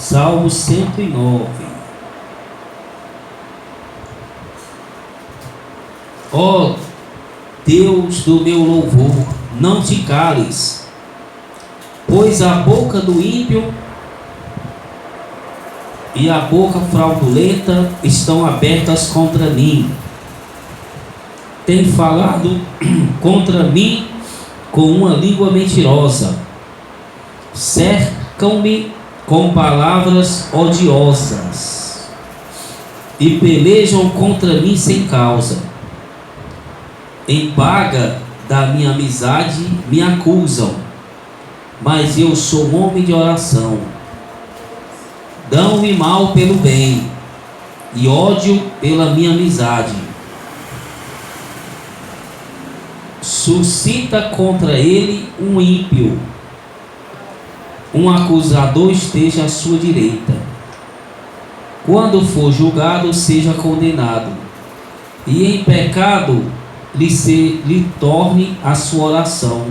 Salmo 109. Ó Deus do meu louvor, não te cales, pois a boca do ímpio e a boca fraudulenta estão abertas contra mim. Tem falado contra mim com uma língua mentirosa. Cercam-me com palavras odiosas e pelejam contra mim sem causa. Em paga da minha amizade me acusam, mas eu sou homem de oração. Dão-me mal pelo bem e ódio pela minha amizade. Suscita contra ele um ímpio, um acusador esteja à sua direita. Quando for julgado, seja condenado, e em pecado lhe torne a sua oração.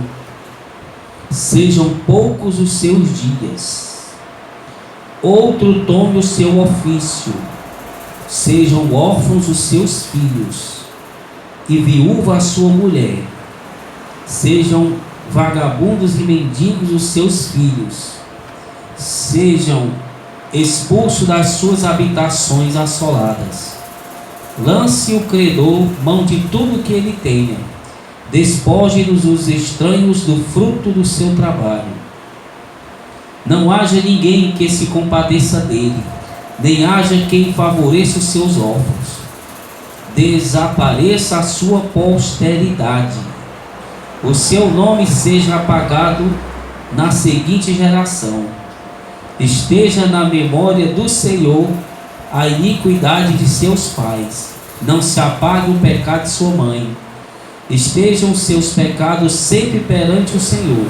Sejam poucos os seus dias, outro tome o seu ofício. Sejam órfãos os seus filhos, e viúva a sua mulher. Sejam vagabundos e mendigos os seus filhos. Sejam expulsos das suas habitações assoladas. Lance o credor mão de tudo que ele tenha. Despoje-nos os estranhos do fruto do seu trabalho. Não haja ninguém que se compadeça dele, nem haja quem favoreça os seus órfãos. Desapareça a sua posteridade. O seu nome seja apagado na seguinte geração. Esteja na memória do Senhor a iniquidade de seus pais. Não se apague o pecado de sua mãe. Estejam seus pecados sempre perante o Senhor,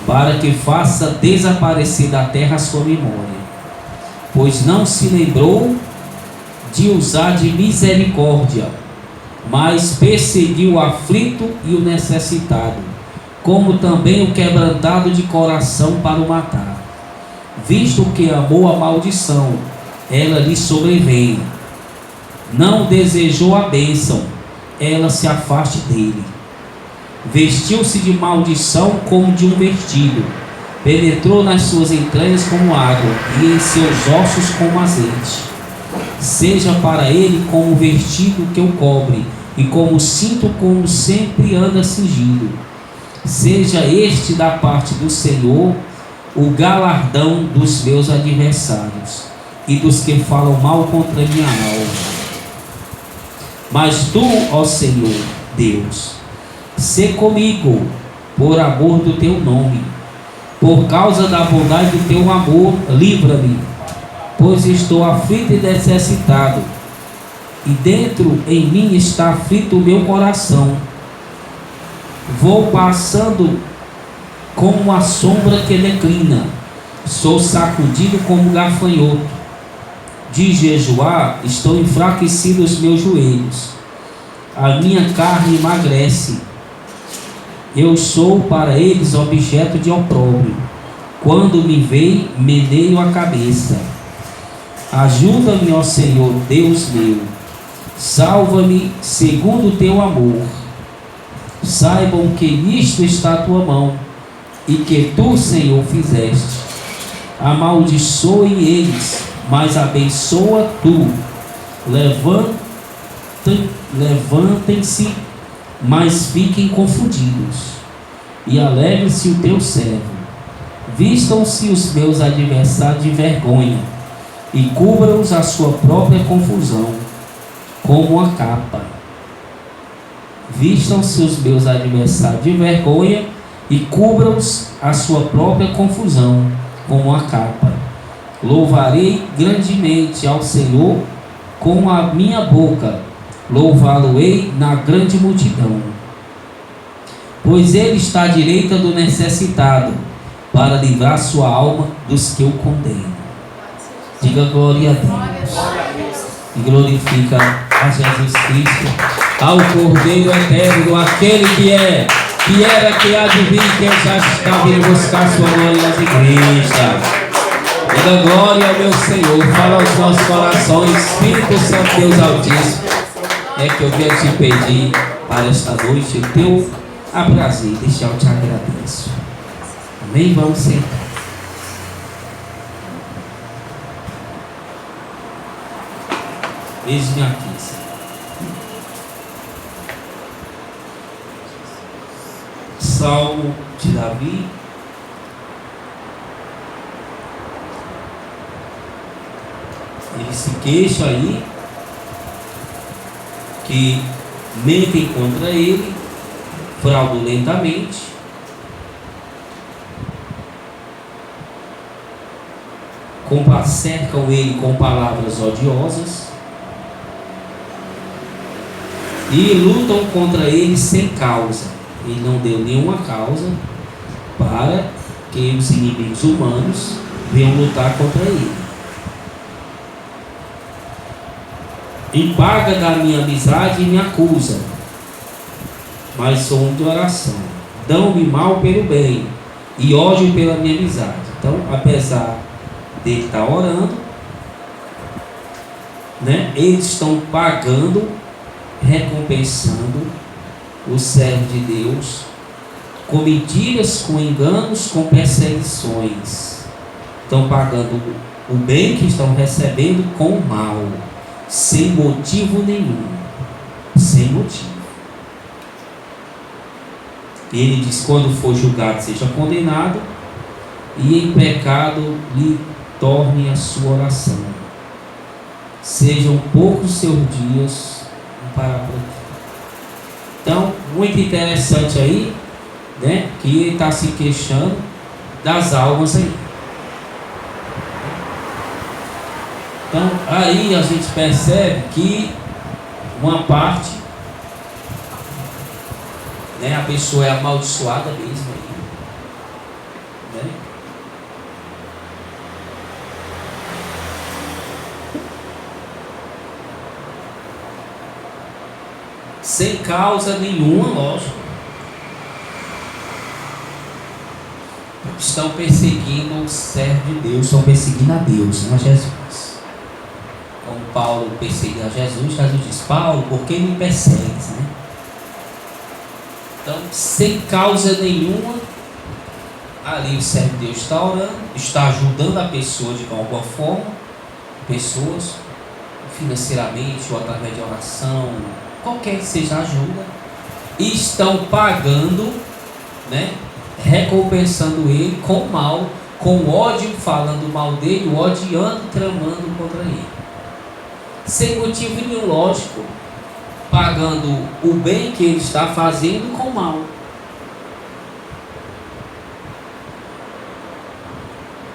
para que faça desaparecer da terra a sua memória. Pois não se lembrou de usar de misericórdia, mas perseguiu o aflito e o necessitado, como também o quebrantado de coração para o matar. Visto que amou a maldição, ela lhe sobrevém. Não desejou a bênção, ela se afaste dele. Vestiu-se de maldição como de um vestido, penetrou nas suas entranhas como água, e em seus ossos como azeite. Seja para ele como o vestido que o cobre, e como cinto como sempre anda cingido. Seja este da parte do Senhor o galardão dos meus adversários e dos que falam mal contra minha alma. Mas tu, ó Senhor Deus, sê comigo por amor do teu nome. Por causa da bondade do teu amor, livra-me, pois estou aflito e necessitado, e dentro em mim está aflito o meu coração. Vou passando como a sombra que declina, sou sacudido como um gafanhoto. De jejuar, estou enfraquecido os meus joelhos, a minha carne emagrece. Eu sou para eles objeto de opróbrio. Quando me veem, meneio a cabeça. Ajuda-me, ó Senhor, Deus meu. Salva-me segundo o teu amor. Saibam que nisto está a tua mão, e que tu, Senhor, fizeste. Amaldiçoem eles, mas abençoa tu. Levantem-se, mas fiquem confundidos, e alegre-se o teu servo. Vistam-se os meus adversários de vergonha, e cubram-os a sua própria confusão, como uma capa. Vistam-se os meus adversários de vergonha, e cubram-os a sua própria confusão, como uma capa. Louvarei grandemente ao Senhor com a minha boca, louvá-lo-ei na grande multidão. Pois ele está à direita do necessitado, para livrar sua alma dos que o condenam. Diga glória a Deus. E glorifica a Jesus Cristo, ao Cordeiro Eterno, aquele que era, que há de vir, que já está vindo buscar sua glória nas igrejas. Diga glória ao meu Senhor. Fala aos nossos corações. Espírito Santo, Deus Altíssimo, é que eu quero te pedir para esta noite o teu prazer. Deixa eu te agradeço. Amém? Vamos sentar. Eis-me aqui, Senhor. Salmo de Davi. Ele se queixa aí que mentem contra ele fraudulentamente, cercam ele com palavras odiosas e lutam contra ele sem causa. Ele não deu nenhuma causa para que os inimigos humanos venham lutar contra ele. Em paga da minha amizade me acusa, mas sou um de oração. Dão-me mal pelo bem e ódio pela minha amizade. Então, apesar dele estar orando, né, eles estão pagando, recompensando o servo de Deus com mentiras, com enganos, com perseguições. Estão pagando o bem que estão recebendo com o mal, sem motivo nenhum. Sem motivo. Ele diz: quando for julgado, seja condenado, e em pecado lhe torne a sua oração. Sejam poucos seus dias para por aqui. Então, muito interessante aí, né, que ele está se queixando das almas aí. Então, aí a gente percebe que uma parte, né, a pessoa é amaldiçoada mesmo aí, né? Sem causa nenhuma, lógico. Estão perseguindo o servo de Deus, estão perseguindo a Deus, não a Jesus. Como Paulo perseguiu a Jesus, Jesus diz: Paulo, por que me persegues, né? Então, sem causa nenhuma, ali o servo de Deus está orando, está ajudando a pessoa de alguma forma, pessoas financeiramente ou através de oração, qualquer que seja a ajuda, e estão pagando, né, recompensando ele com mal, com ódio, falando mal dele, odiando, tramando contra ele, sem motivo nenhum, lógico, pagando o bem que ele está fazendo com mal.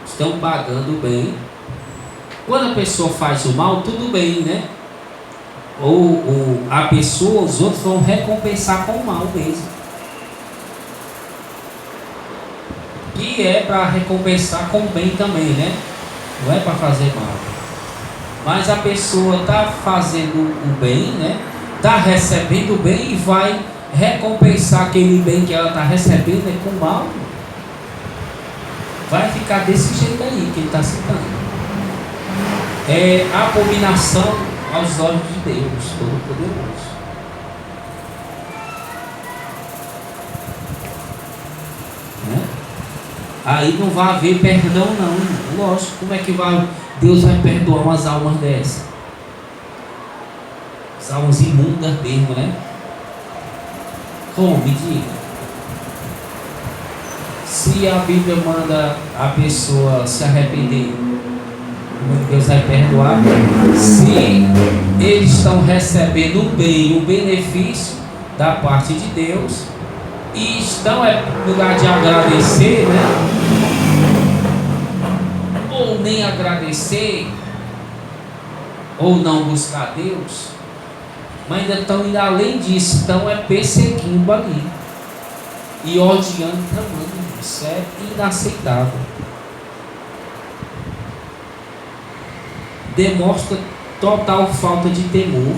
Estão pagando o bem. Quando a pessoa faz o mal, tudo bem, né? Ou a pessoa, os outros vão recompensar com o mal mesmo. Que é para recompensar com o bem também, né? Não é para fazer mal. Mas a pessoa está fazendo o bem, né? Está recebendo o bem e vai recompensar aquele bem que ela está recebendo, né, com o mal. Vai ficar desse jeito aí que ele está citando. É abominação aos olhos de Deus Todo-Poderoso. Né? Aí não vai haver perdão não. Lógico, como é que Deus vai perdoar umas almas dessas? As almas imundas mesmo, né? Como? Me diga. Se a Bíblia manda a pessoa se arrepender, Deus vai perdoar. Se eles estão recebendo o bem, o benefício da parte de Deus, e estão, no lugar de agradecer, né, ou nem agradecer, ou não buscar Deus, mas ainda estão indo além disso, estão perseguindo ali e odiando, tramando. Isso é inaceitável. Demonstra total falta de temor,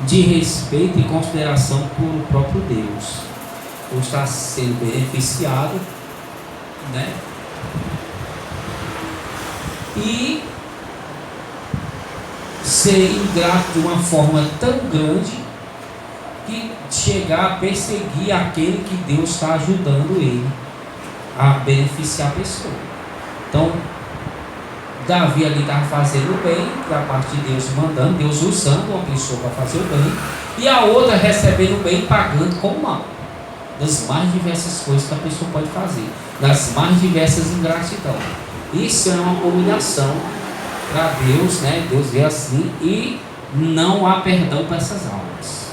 de respeito e consideração por próprio Deus. Ou está sendo beneficiado, né, e ser ingrato de uma forma tão grande que chegar a perseguir aquele que Deus está ajudando ele a beneficiar a pessoa. Então, Davi ali estava fazendo o bem, da parte de Deus mandando, Deus usando uma pessoa para fazer o bem, e a outra recebendo o bem, pagando com o mal. Das mais diversas coisas que a pessoa pode fazer, das mais diversas ingratidão. Isso é uma abominação para Deus, né? Deus vê assim e não há perdão para essas almas.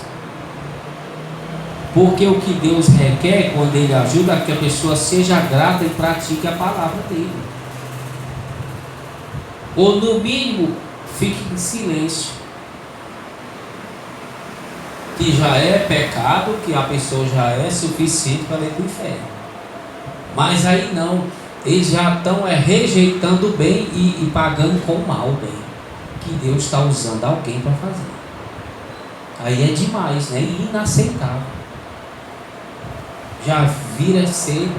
Porque o que Deus requer quando Ele ajuda é que a pessoa seja grata e pratique a palavra dele. Ou no mínimo, fique em silêncio. Que já é pecado, que a pessoa já é suficiente para ir para o inferno. Mas aí não, eles já estão rejeitando o bem e pagando com o mal o bem que Deus está usando alguém para fazer. Aí é demais, né? Inaceitável. Já vira a ser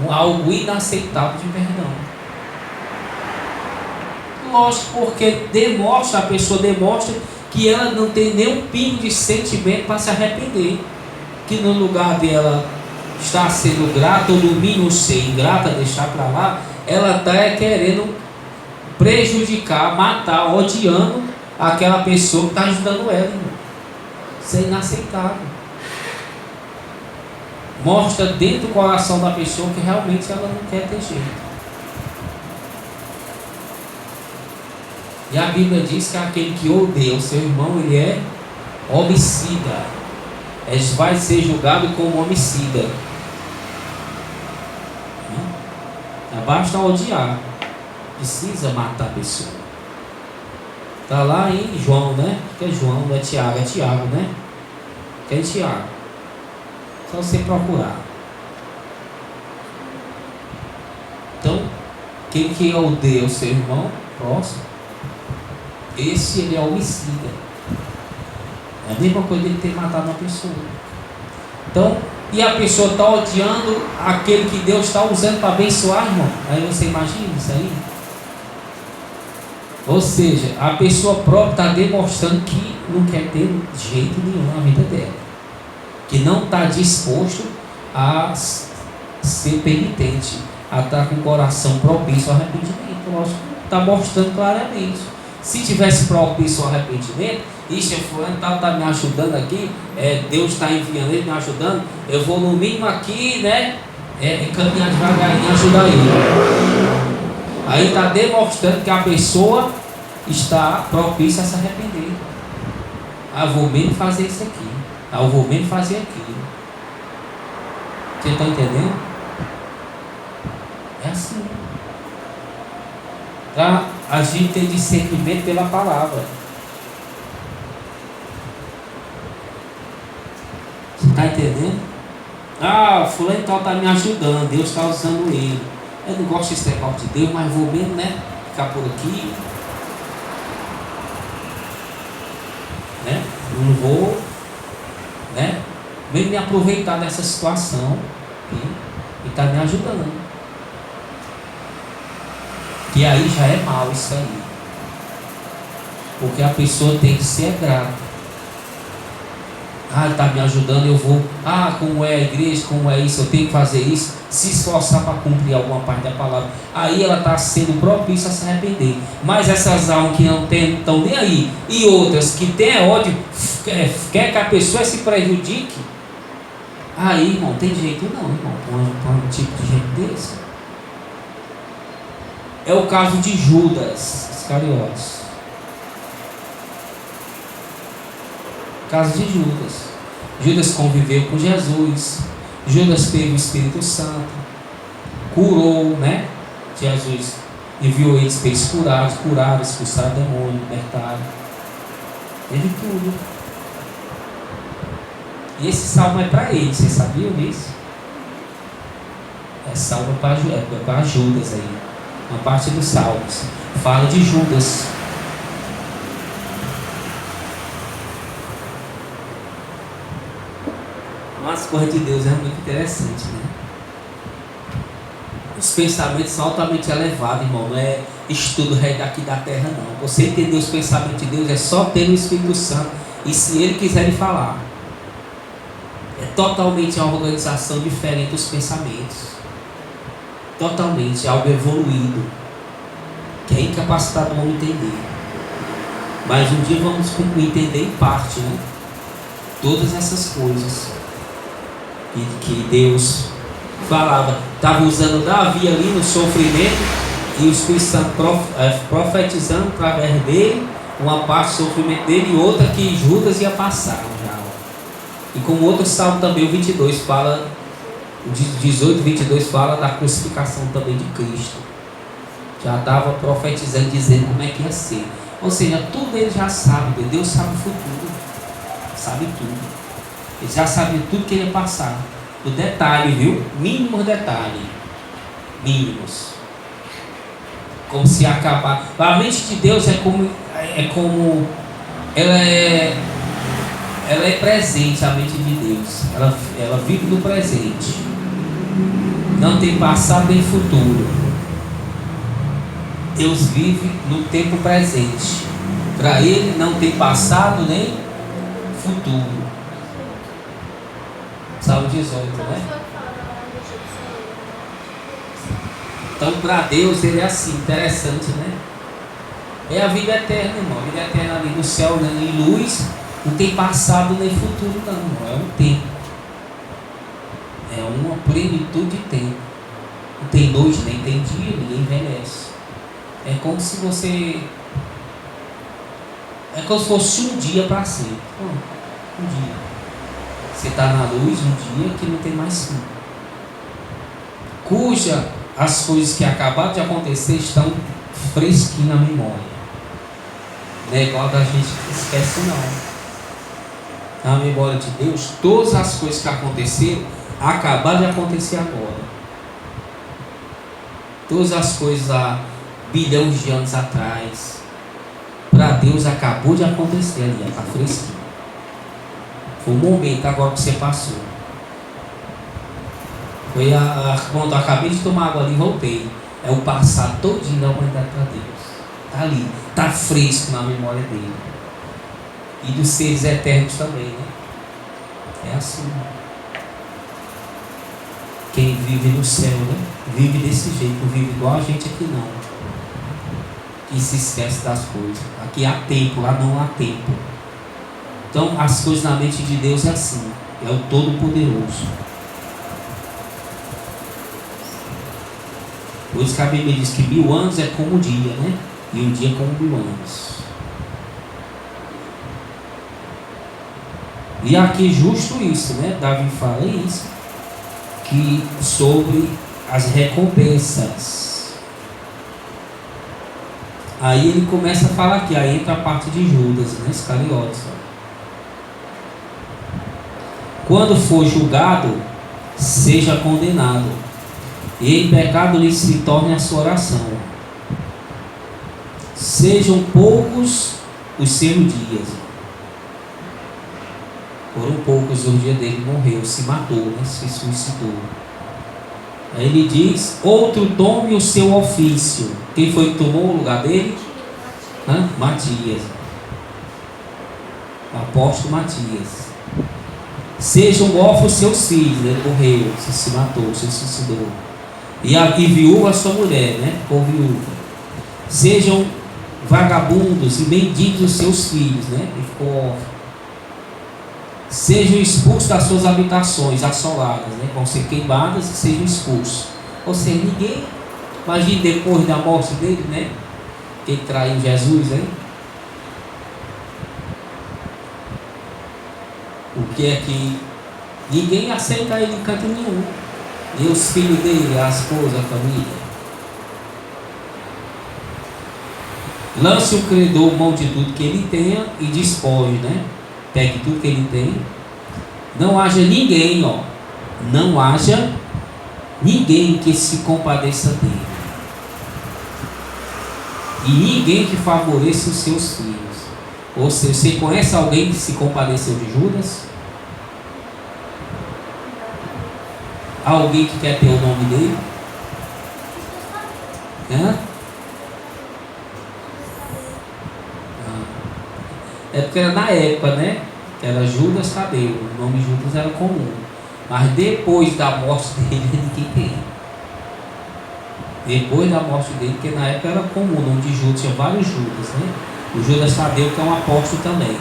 algo inaceitável de perdão. Lógico, porque a pessoa demonstra que ela não tem nenhum pingo de sentimento para se arrepender. Que no lugar dela estar sendo grata, ou no mínimo ser ingrata, deixar para lá, ela está querendo prejudicar, matar, odiando aquela pessoa que está ajudando ela, irmão. Isso é inaceitável. Mostra dentro do coração da pessoa que realmente ela não quer ter jeito. E a Bíblia diz que aquele que odeia o seu irmão, ele é homicida. Ele vai ser julgado como homicida. Basta odiar. Precisa matar a pessoa. Está lá em João, né? Que é João, não é Tiago, né? Que é Tiago. Só você procurar. Então, quem que odeia o seu irmão próximo, esse ele é homicida. É a mesma coisa de ele ter matado uma pessoa. Então, e a pessoa está odiando aquele que Deus está usando para abençoar, irmão. Aí você imagina isso aí? Ou seja, a pessoa própria está demonstrando que não quer ter jeito nenhum na vida dela, que não está disposto a ser penitente, a estar com o coração propício ao arrependimento. Lógico, está mostrando claramente. Se tivesse propício ao arrependimento, isso é fulano está me ajudando aqui, Deus está enviando ele, me ajudando, eu vou no mínimo aqui, né, caminhar devagarinho, ajudar ele. Aí está demonstrando que a pessoa está propícia a se arrepender. Eu vou mesmo fazer isso aqui, eu vou mesmo fazer aquilo. Você está entendendo? É assim. Para a gente ter discernimento pela palavra. Você está entendendo? Fulano então está me ajudando, Deus está usando ele. Eu não gosto desse negócio de Deus, mas vou mesmo, né? Ficar por aqui. Né? Não vou, né? Mesmo me aproveitar dessa situação e está me ajudando. Que aí já é mal isso aí. Porque a pessoa tem que ser grata. Está me ajudando, eu vou. Como é a igreja, como é isso, eu tenho que fazer isso. Se esforçar para cumprir alguma parte da palavra. Aí ela está sendo propícia a se arrepender. Mas essas almas que não estão nem aí, e outras que têm ódio, quer que a pessoa se prejudique. Aí, irmão, tem jeito não, irmão, para um tipo de gente desse. É o caso de Judas Iscariotes. Caso de Judas. Judas conviveu com Jesus. Judas teve o Espírito Santo. Curou, né? Jesus enviou eles para eles curaram, expulsaram demônio, libertaram. Teve tudo. E esse salmo é para eles, vocês sabiam disso? É salmo para Judas aí. Uma parte dos salmos fala de Judas. As coisas de Deus é muito interessante, né? Os pensamentos são altamente elevados, irmão. estudo daqui da terra, não. Você entender os pensamentos de Deus é só ter o Espírito Santo e se Ele quiser lhe falar. É totalmente uma organização diferente dos pensamentos. Totalmente, é algo evoluído, que é incapacitado do homem entender. Mas um dia vamos entender em parte, né? Todas essas coisas que Deus falava. Estava usando Davi ali no sofrimento e o Espírito Santo profetizando através dele uma parte do sofrimento dele e outra que Judas ia passar já. E como outro salmo também, o 22 fala, o 18 e 22 fala da crucificação também de Cristo. Já estava profetizando, dizendo como é que ia ser. Ou seja, tudo ele já sabe. Deus sabe o futuro, sabe tudo. Ele já sabe tudo que ele ia passar. O detalhe, viu? Mínimos detalhes. Mínimos. Como se acabar. A mente de Deus é como ela é presente, a mente de Deus. Ela vive no presente. Não tem passado nem futuro. Deus vive no tempo presente. Para Ele não tem passado nem futuro. Salmo 18, né? Então para Deus Ele é assim, interessante, né? É a vida eterna, irmão. A vida eterna ali no céu, né? Em luz. Não tem passado nem futuro, não, irmão. É um tempo. É uma plenitude de tempo. Não tem noite, nem tem dia, ninguém envelhece. É como se você... É como se fosse um dia para sempre. Um dia. Você está na luz, um dia que não tem mais fim. Cuja as coisas que acabaram de acontecer estão fresquinhas na memória. Não é igual da gente que esquece, não. Na memória de Deus, todas as coisas que aconteceram acabaram de acontecer agora. Todas as coisas há bilhões de anos atrás, para Deus acabou de acontecer ali, está fresquinho. Foi um momento agora que você passou. Foi quando eu acabei de tomar água ali e voltei. É o passado todinho da humanidade para Deus. Está ali, está fresco na memória dele. E dos seres eternos também, né? É assim. Quem vive no céu, né? Vive desse jeito, não vive igual a gente aqui não. E se esquece das coisas. Aqui há tempo, lá não há tempo. Então as coisas na mente de Deus é assim. É o Todo-Poderoso. Por isso que a Bíblia diz que 1000 anos é como um dia, né? E um dia é como 1000 anos. E aqui justo isso, né? Davi fala isso, que sobre as recompensas. Aí ele começa a falar aqui, aí entra a parte de Judas, né? Iscariotes. Quando for julgado, seja condenado, e em pecado lhe se torne a sua oração. Sejam poucos os seus dias. Foram poucos os dias dele, morreu, se matou, né? Se suicidou. Aí ele diz: outro tome o seu ofício. Quem foi que tomou o lugar dele? Matias. O apóstolo Matias. Sejam órfãos seus filhos. Ele morreu, se matou, se suicidou. E viúva a sua mulher, né? Ou viúva. Sejam vagabundos e mendigos os seus filhos, né? Ele ficou órfão. Sejam expulsos das suas habitações assoladas, né? Vão ser queimadas e sejam expulsos. Ou seja, ninguém, imagine depois da morte dele, né? Que ele traiu Jesus, né? O que é que ninguém aceita ele em canto nenhum. E os filhos dele, a esposa, a família. Lance o credor mão de tudo que ele tenha e despoje, né? Pegue tudo que ele tem. Não haja ninguém, não haja ninguém que se compadeça dele. E ninguém que favoreça os seus filhos. Ou seja, você conhece alguém que se compadeceu de Judas? Alguém que quer ter o nome dele? É porque era na época, né? Que era Judas Tadeu. O nome Judas era comum. Mas depois da morte dele, ninguém tem. Depois da morte dele, porque na época era comum, o nome de Judas, tinha vários Judas, né? O Judas Tadeu, que é um apóstolo também.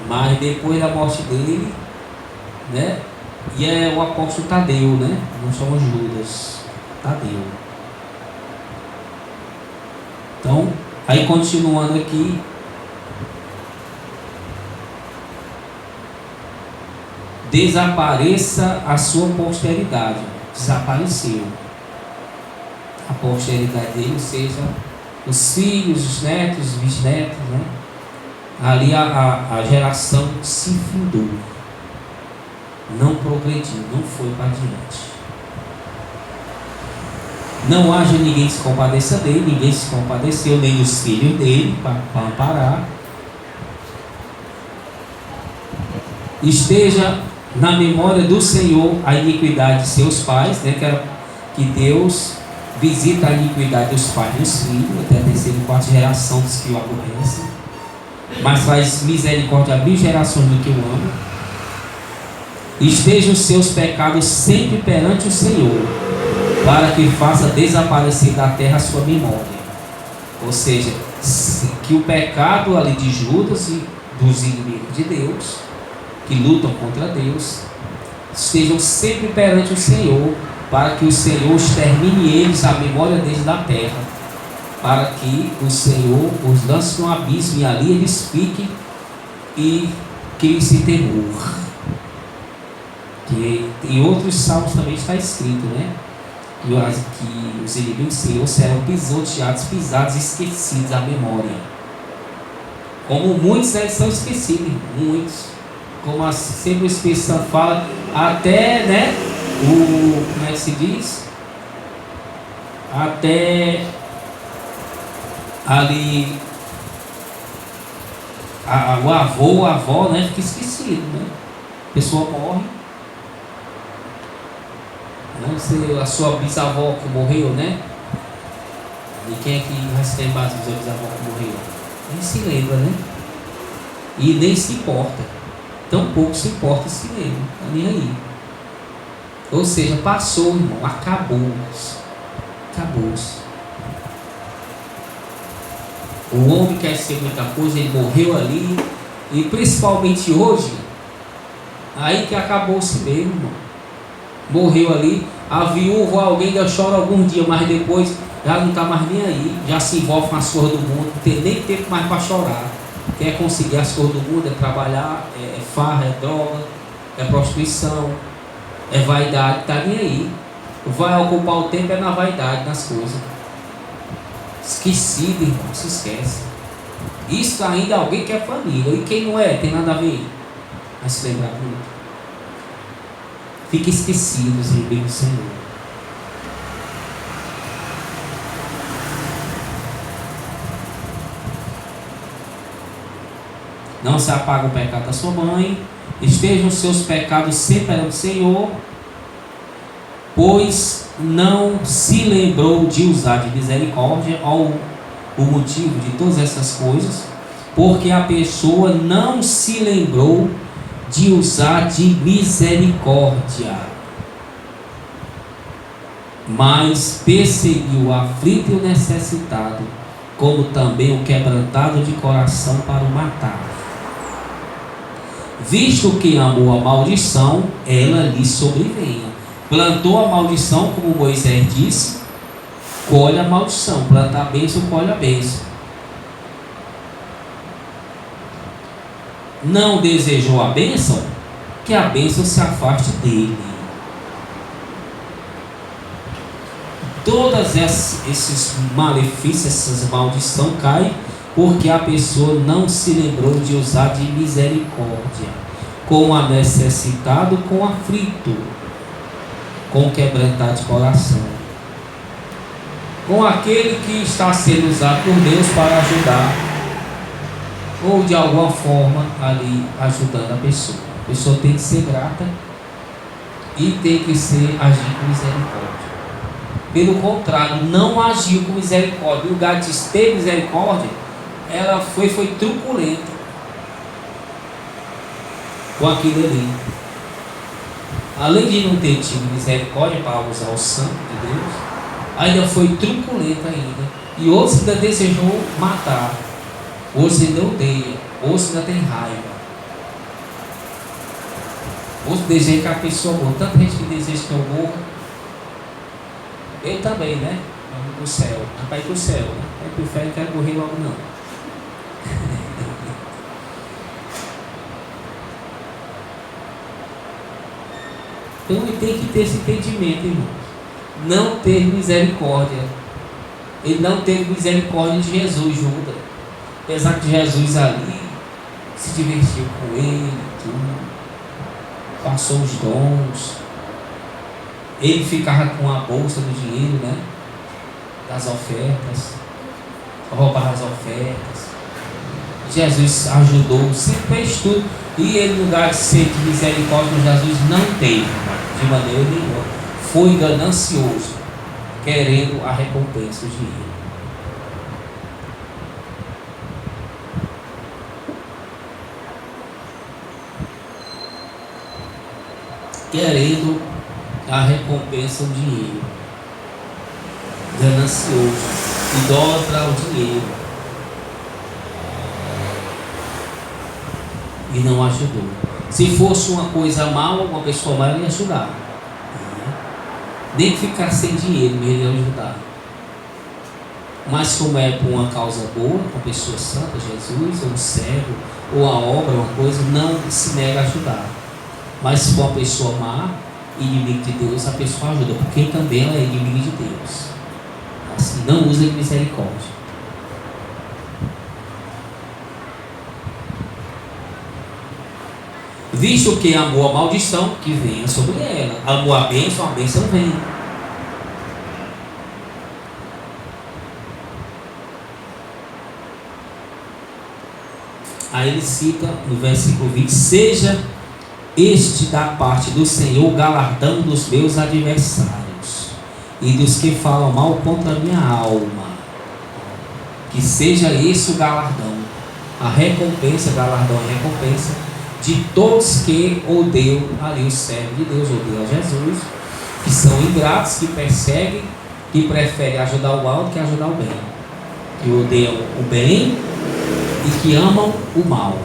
Mas depois da morte dele, né? E é o apóstolo Tadeu, né? Não chama Judas, Tadeu. Então, aí continuando aqui. Desapareça a sua posteridade. Desapareceu. A posteridade dele, ou seja, os filhos, os netos, os bisnetos, né? Ali a geração se findou. Não progrediu, não foi para diante. Não haja ninguém se compadeça dele, ninguém se compadeceu, nem os filhos dele, para amparar. Esteja na memória do Senhor a iniquidade de seus pais, né? Que Deus visita a iniquidade dos pais e dos filhos, até a terceira e quarta geração dos que o aborrecem, mas faz misericórdia a mil gerações do que o amam. Estejam os seus pecados sempre perante o Senhor, para que faça desaparecer da terra a sua memória. Ou seja, que o pecado ali de Judas e dos inimigos de Deus, que lutam contra Deus, estejam sempre perante o Senhor, para que o Senhor extermine eles, a memória deles da terra, para que o Senhor os lance no abismo e ali eles fiquem e criem-se temor. Que em outros salmos também está escrito, né? Que os inimigos do Senhor serão pisoteados, pisados, esquecidos à memória. Como muitos eles são esquecidos, muitos. Como sempre o Espírito Santo fala, até, né? Como é que se diz? Até ali o avô, a avó, né? Fica esquecido, né? A pessoa morre. Não sei, a sua bisavó que morreu, né? E quem é que vai se lembrar da sua bisavó que morreu? Nem se lembra, né? E nem se importa. Tão pouco se importa e se lembra. Tá nem aí. Ou seja, passou, irmão. Acabou-se. Acabou-se. O homem quer ser muita coisa, ele morreu ali. E principalmente hoje, aí que acabou-se mesmo, irmão. Morreu ali. A viúva, alguém ainda chora algum dia, mas depois já não está mais nem aí. Já se envolve com as coisas do mundo. Não tem nem tempo mais para chorar. Quer conseguir as coisas do mundo, é trabalhar, é farra, é droga, é prostituição, é vaidade, está nem aí. Vai ocupar o tempo é na vaidade, nas coisas. Esquecido, irmão, se esquece. Isso ainda alguém que é família. E quem não é, tem nada a ver. Vai se lembrar muito. Fica esquecido os inimigos do Senhor. Não se apaga o pecado da sua mãe. Estejam os seus pecados sempre perante o Senhor, pois não se lembrou de usar de misericórdia. Ao o motivo de todas essas coisas, porque a pessoa não se lembrou de usar de misericórdia, mas perseguiu o aflito e o necessitado, como também o quebrantado de coração para o matar. Visto que amou a maldição, ela lhe sobrevenha. Plantou a maldição, como Moisés disse, colhe a maldição. Planta a bênção, colhe a bênção. Não desejou a bênção, que a bênção se afaste dele. Todas esses malefícios, essas maldições caem porque a pessoa não se lembrou de usar de misericórdia com a necessitado, com o aflito, com o quebrantado de coração, com aquele que está sendo usado por Deus para ajudar, ou de alguma forma ali ajudando a pessoa. A pessoa tem que ser grata e tem que agir com misericórdia. Pelo contrário, não agiu com misericórdia. O lugar de ter misericórdia ela foi truculenta com aquilo ali. Além de não ter tido misericórdia para usar o sangue de Deus, ainda foi truculenta ainda. E outros ainda desejou matar. Outros ainda odeia. Outros ainda tem raiva. Outros desejam que a pessoa morra. Tanta gente que deseja que eu morra. Eu também, né? Vamos pro céu. Para ir pro céu, né? É pro inferno, não quero morrer logo não. Então ele tem que ter esse entendimento, irmão. Não ter misericórdia. Ele não teve misericórdia de Jesus, Judas. Apesar que Jesus ali se divertiu com ele, tudo, passou os dons. Ele ficava com a bolsa do dinheiro, né? Das ofertas, roubava as ofertas. Jesus ajudou, sempre fez tudo. E ele, no lugar de ser de misericórdia, Jesus não teve, de maneira nenhuma. Foi ganancioso, querendo a recompensa, o dinheiro. Querendo a recompensa, o dinheiro. Ganancioso, idólatra ao dinheiro. E não ajudou. Se fosse uma coisa mal, uma pessoa mal, ele ia ajudar. Nem que ficar sem dinheiro, ele ia ajudar. Mas como é por uma causa boa, uma pessoa santa, Jesus, ou um servo, ou a obra, uma coisa, não se nega a ajudar. Mas se for uma pessoa má, inimigo de Deus, a pessoa ajuda, porque também ela é inimiga de Deus. Assim, não usa de misericórdia. Visto que amou a maldição, que venha sobre ela. Amou a bênção vem. Aí ele cita no versículo 20: seja este da parte do Senhor o galardão dos meus adversários e dos que falam mal contra a minha alma. Que seja esse o galardão, a recompensa, galardão e recompensa de todos que odeiam ali o servo de Deus, odeiam a Jesus, que são ingratos, que perseguem, que preferem ajudar o mal do que ajudar o bem, que odeiam o bem e que amam o mal.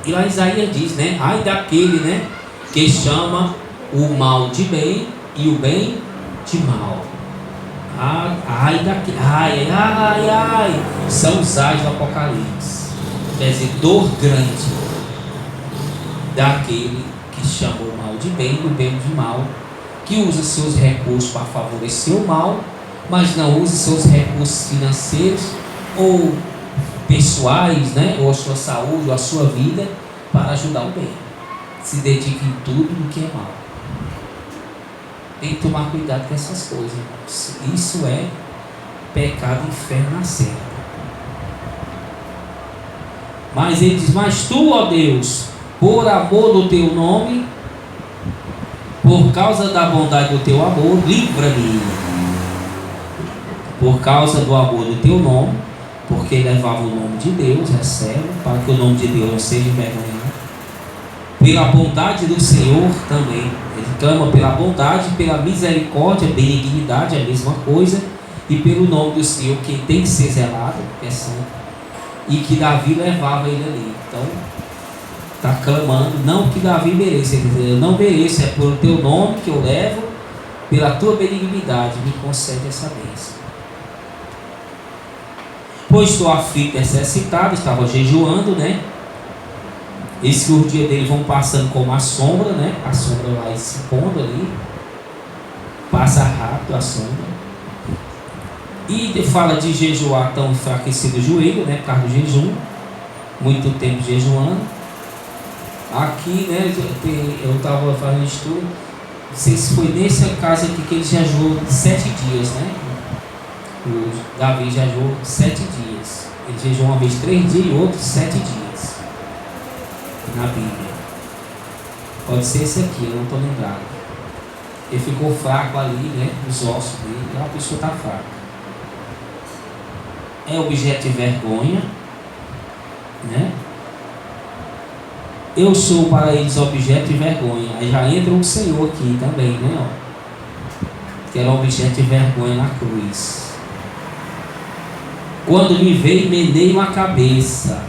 E lá Isaías diz, né? Ai daquele, né, que chama o mal de bem e o bem de mal. Ai daquele, ai, são os ais do Apocalipse. Quer dizer, dor grande daquele que chama o mal de bem e o bem de mal, que usa seus recursos para favorecer o mal, mas não usa seus recursos financeiros ou pessoais, né, ou a sua saúde, ou a sua vida, para ajudar o bem. Se dedica em tudo do que é mal. Tem que tomar cuidado com essas coisas, irmãos. Isso é pecado, inferno na certa. Mas ele diz: mas tu, ó Deus, por amor do teu nome, por causa da bondade do teu amor, livra-me. Por causa do amor do teu nome, porque levava o nome de Deus, recebe, para que o nome de Deus não seja envergonhado. Pela bondade do Senhor também. Ele clama pela bondade, pela misericórdia, benignidade, a mesma coisa, e pelo nome do Senhor, que tem que ser zelado, que é santo, e que Davi levava ele ali. Então, está clamando, não que Davi mereça, ele diz: eu não mereço, é pelo teu nome que eu levo, pela tua benignidade, me concede essa bênção. Pois estou aflito e necessitado, estava jejuando, né? Eis que os dias dele vão passando como a sombra, né? A sombra vai se pondo ali, passa rápido a sombra. E fala de jejuar tão enfraquecido o joelho, né? Por causa do jejum, muito tempo jejuando. Aqui, né? Eu estava fazendo estudo, não sei se foi nessa casa aqui que ele jejuou 7 dias, né? O Davi jejuou 7 dias. Ele jejuou uma vez 3 dias e outro 7 dias. Na Bíblia. Pode ser esse aqui, eu não estou lembrado. Ele ficou fraco ali, né? Os ossos dele. A pessoa está fraca. É objeto de vergonha, né? Eu sou para eles objeto de vergonha. Aí já entra o Senhor aqui também, né? Ó, que era objeto de vergonha na cruz. Quando me veio, meneiam a cabeça,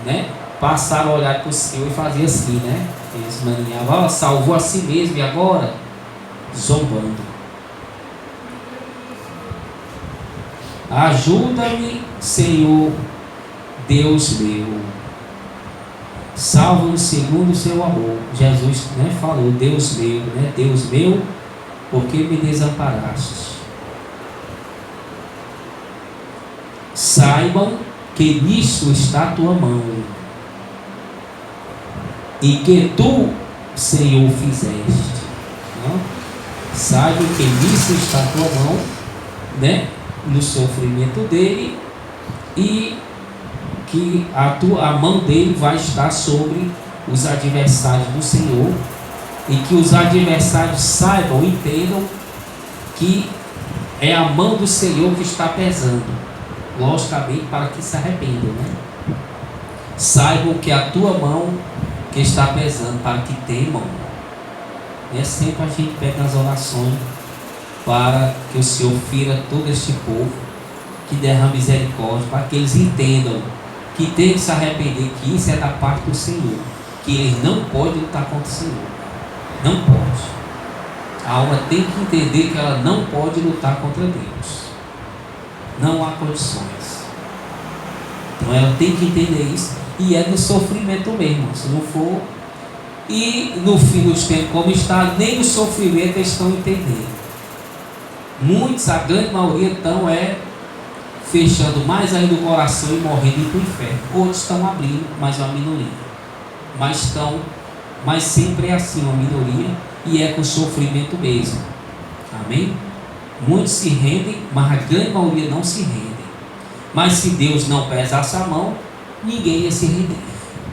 né? Passaram a olhar para o Senhor e faziam assim, né? Eles maninhavam, ó, salvou a si mesmo e agora zombando. Ajuda-me, Senhor, Deus meu. Salva-me segundo o seu amor. Jesus, né, falou, Deus meu, né? Deus meu, por que me desamparaste? Saibam que nisso está a tua mão e que tu, Senhor, fizeste. Não? Saibam que nisso está a tua mão, né? No sofrimento dele, e que a mão dele vai estar sobre os adversários do Senhor, e que os adversários saibam, entendam que é a mão do Senhor que está pesando, logicamente para que se arrependam, né? Saibam que é a tua mão que está pesando, para que temam. É sempre a gente pede nas orações para que o Senhor fira todo este povo, que derrame misericórdia, para que eles entendam que tem que se arrepender, que isso é da parte do Senhor, que eles não podem lutar contra o Senhor, não pode. A alma tem que entender que ela não pode lutar contra Deus, não há condições. Então ela tem que entender isso, e é no sofrimento mesmo, se não for, e no fim dos tempos como está, nem no sofrimento eles estão entendendo. Muitos, a grande maioria, estão fechando mais ainda o coração e morrendo para o inferno. Outros estão abrindo, mas é uma minoria. Mas sempre é assim, uma minoria, e é com sofrimento mesmo. Amém? Muitos se rendem, mas a grande maioria não se rendem. Mas se Deus não pesasse a mão, ninguém ia se render.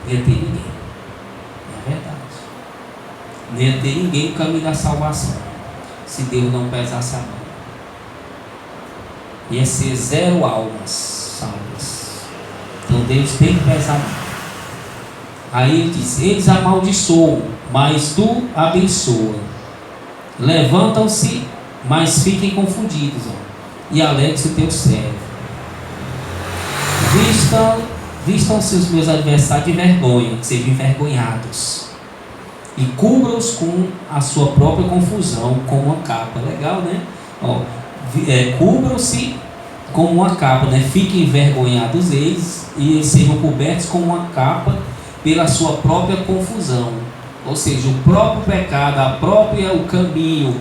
Não ia ter ninguém. É verdade. Não ia ter ninguém no caminho da salvação, se Deus não pesasse a mão. Ia ser 0 almas salvas. Então Deus tem que pesar a mão. Aí ele diz: eles amaldiçoam, mas tu abençoa. Levantam-se, mas fiquem confundidos, ó, e alegre-se o teu servo. Vistam-se os meus adversários de vergonha, que sejam envergonhados, e cubram-os com a sua própria confusão, com uma capa. Legal, né? Ó, cubram-se com uma capa, né? Fiquem envergonhados eles, e eles sejam cobertos com uma capa pela sua própria confusão. Ou seja, o próprio pecado, o caminho,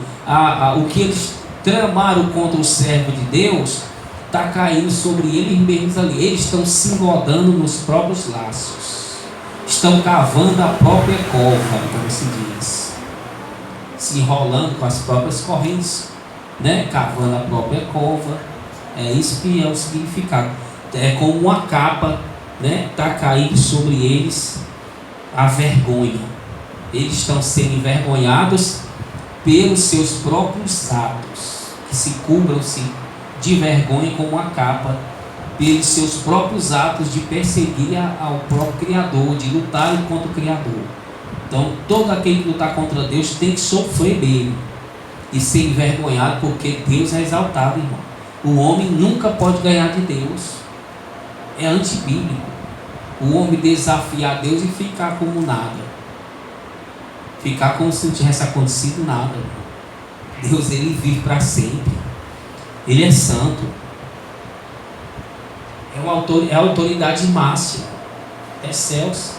o que eles tramaram contra o servo de Deus, está caindo sobre eles mesmos ali. Eles estão se engodando nos próprios laços, estão cavando a própria cova, como se diz, se enrolando com as próprias correntes, né? Cavando a própria cova. É isso que é o significado. É como uma capa, né? Está caindo sobre eles a vergonha. Eles estão sendo envergonhados pelos seus próprios atos, que se cubram-se de vergonha com uma capa, pelos seus próprios atos de perseguir ao próprio Criador, de lutar contra o Criador. Então, todo aquele que lutar contra Deus tem que sofrer mesmo e ser envergonhado, porque Deus é exaltado, irmão. O homem nunca pode ganhar de Deus. É antibíblico o homem desafiar Deus e ficar como nada, ficar como se não tivesse acontecido nada. Deus, ele vive para sempre, ele é santo, é a autoridade máxima, é céus.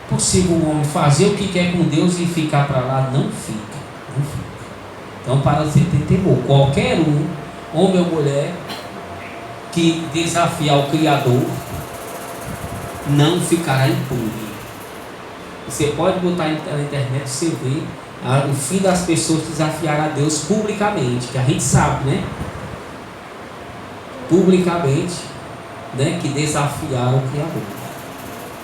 Possível um homem fazer o que quer com Deus e ficar para lá? Não fica, não fica. Então, para você ter temor, qualquer um, homem ou mulher, que desafiar o Criador, não ficará impune. Você pode botar na internet, você vê o fim das pessoas desafiar a Deus publicamente, que a gente sabe, né? Publicamente, né? Que desafiaram o Criador.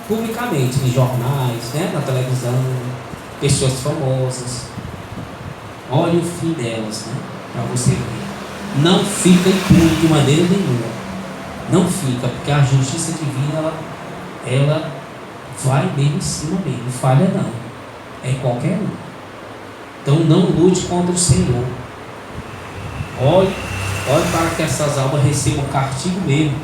Publicamente, em jornais, né? Na televisão, pessoas famosas. Olha o fim delas, né? Para você ver. Não fica impune de maneira nenhuma. Não fica, porque a justiça divina, ela vai mesmo em cima mesmo, não falha não. É qualquer um. Então não lute contra o Senhor. Olhe para que essas almas recebam castigo mesmo.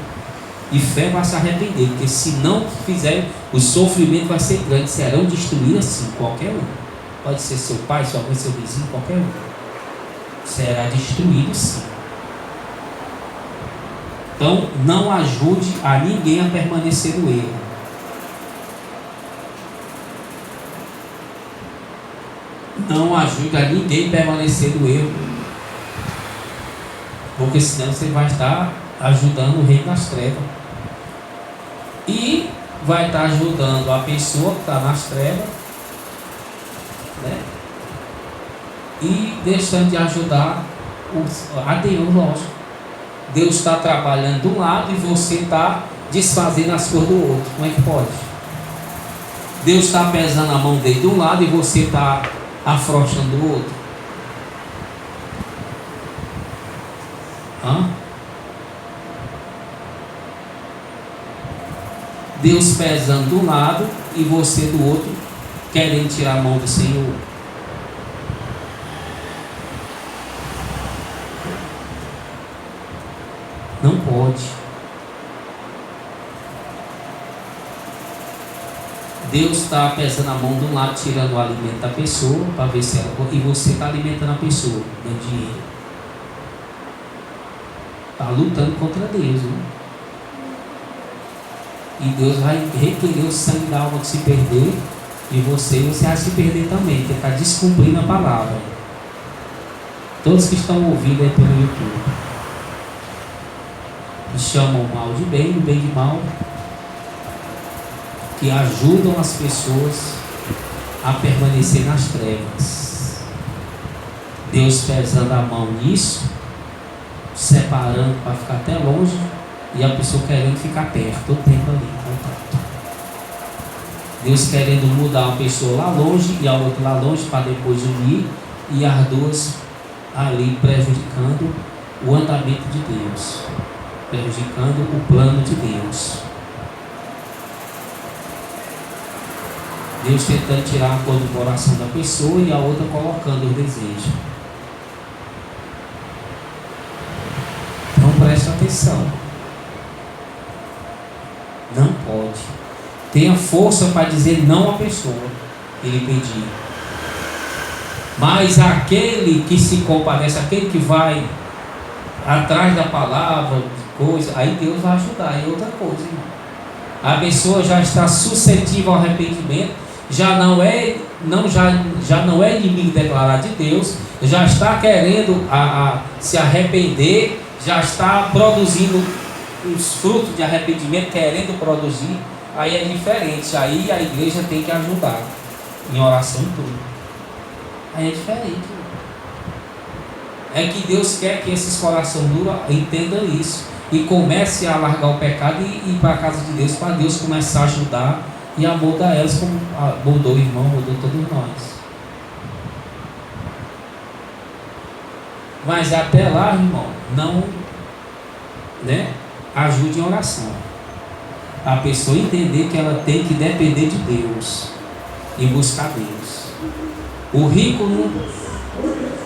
E fé vai se arrepender, porque se não fizer, o sofrimento vai ser grande, serão destruídos assim, qualquer um. Pode ser seu pai, sua mãe, seu vizinho, qualquer um. Será destruído sim. Então não ajude a ninguém a permanecer no erro. Não ajude a ninguém a permanecer no erro. Porque senão você vai estar ajudando o reino das trevas. E vai estar ajudando a pessoa que está nas trevas, né? E deixando de ajudar a Deus, lógico. Deus está trabalhando de um lado e você está desfazendo as coisas do outro. Como é que pode? Deus está pesando a mão dele de um lado e você está afrouxando do outro. Hã? Deus pesando de um lado e você do outro, querendo tirar a mão do Senhor. Não pode. Deus está pesando a mão de um lado, tirando o alimento da pessoa, para ver se ela. E você está alimentando a pessoa, dando dinheiro. Está lutando contra Deus, né? E Deus vai requerer o sangue da alma de se perder. E você vai se perder também, porque está descumprindo a palavra. Todos que estão ouvindo aí pelo YouTube chamam o mal de bem, o bem de mal, que ajudam as pessoas a permanecer nas trevas. Deus pesando a mão nisso, separando para ficar até longe, e a pessoa querendo ficar perto, todo tempo ali, em contato. Deus querendo mudar uma pessoa lá longe e a outra lá longe para depois unir, e as duas ali prejudicando o andamento de Deus, prejudicando o plano de Deus. Deus tentando tirar a cor do coração da pessoa e a outra colocando o desejo. Então preste atenção. Não pode. Tenha força para dizer não à pessoa que lhe pedir. Mas aquele que se compadece, aquele que vai atrás da palavra, de coisa, aí Deus vai ajudar. É outra coisa, irmão. A pessoa já está suscetível ao arrependimento, já não é inimigo declarado de Deus, já está querendo se arrepender, já está produzindo os frutos de arrependimento, querendo produzir. Aí é diferente, aí a igreja tem que ajudar em oração e tudo. Aí é diferente. É que Deus quer que esses corações duros entendam isso e comece a largar o pecado e ir para a casa de Deus, para Deus começar a ajudar e a mudar elas, como mudou o irmão, mudou todos nós. Mas até lá, irmão, não, né, ajude em oração. A pessoa entender que ela tem que depender de Deus e buscar Deus. O rico não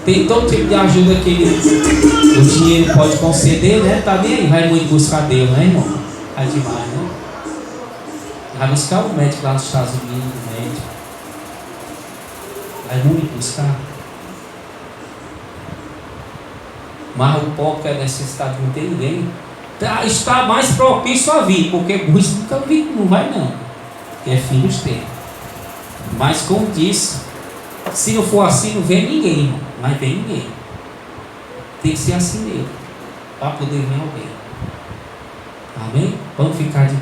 tem todo tipo de ajuda que o dinheiro pode conceder, né? Tá nem aí, vai muito buscar Deus, né, irmão? É demais, né? Vai buscar o médico lá nos Estados Unidos, o médico. Vai muito buscar. Mas o pobre que é necessitado, não tem ninguém, está mais propício a vir, porque muitos nunca vir, não vai não, que é fim dos tempos. Mas como disse, se não for assim, não vem ninguém, irmão. Mas vem ninguém. Tem que ser assim mesmo, para poder vir alguém. Amém? Vamos ficar de